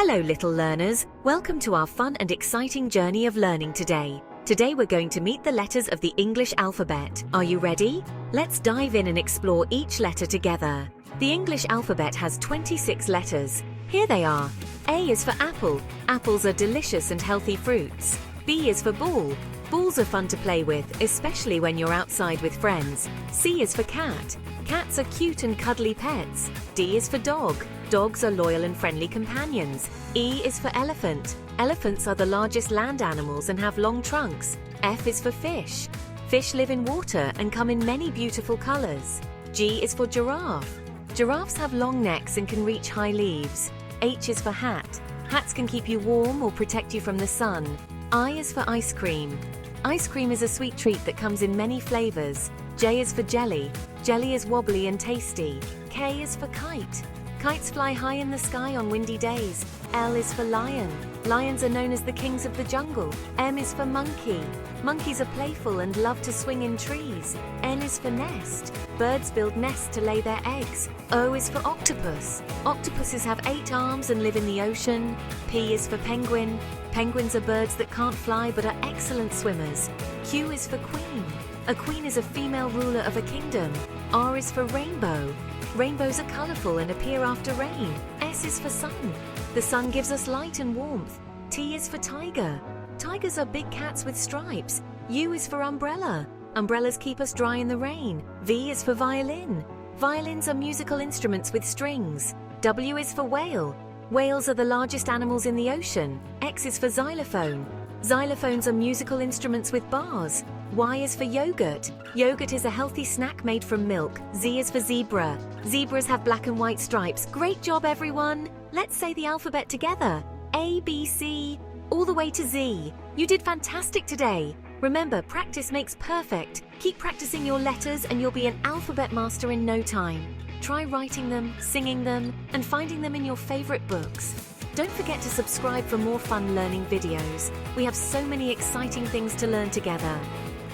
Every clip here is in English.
Hello little learners, welcome to our fun and exciting journey of learning today. Today we're going to meet the letters of the English alphabet. Are you ready? Let's dive in and explore each letter together. The English alphabet has 26 letters. Here they are. A is for apple. Apples are delicious and healthy fruits. B is for ball. Balls are fun to play with, especially when you're outside with friends. C is for cat. Cats are cute and cuddly pets. D is for dog. Dogs are loyal and friendly companions. E is for elephant. Elephants are the largest land animals and have long trunks. F is for fish. Fish live in water and come in many beautiful colors. G is for giraffe. Giraffes have long necks and can reach high leaves. H is for hat. Hats can keep you warm or protect you from the sun. I is for ice cream. Ice cream is a sweet treat that comes in many flavors. J is for jelly. Jelly is wobbly and tasty. K is for kite. Kites fly high in the sky on windy days. L is for lion. Lions are known as the kings of the jungle. M is for monkey. Monkeys are playful and love to swing in trees. N is for nest. Birds build nests to lay their eggs. O is for octopus. Octopuses have 8 arms and live in the ocean. P is for penguin. Penguins are birds that can't fly but are excellent swimmers. Q is for queen. A queen is a female ruler of a kingdom. R is for rainbow. Rainbows are colorful and appear after rain. S is for sun. The sun gives us light and warmth. T is for tiger. Tigers are big cats with stripes. U is for umbrella. Umbrellas keep us dry in the rain. V is for violin. Violins are musical instruments with strings. W is for whale. Whales are the largest animals in the ocean. X is for xylophone. Xylophones are musical instruments with bars. Y is for yogurt. Yogurt is a healthy snack made from milk. Z is for zebra. Zebras have black and white stripes. Great job, everyone! Let's say the alphabet together. A, B, C, all the way to Z. You did fantastic today. Remember, practice makes perfect. Keep practicing your letters and you'll be an alphabet master in no time. Try writing them, singing them, and finding them in your favorite books. Don't forget to subscribe for more fun learning videos. We have so many exciting things to learn together.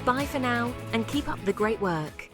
Bye for now, and keep up the great work.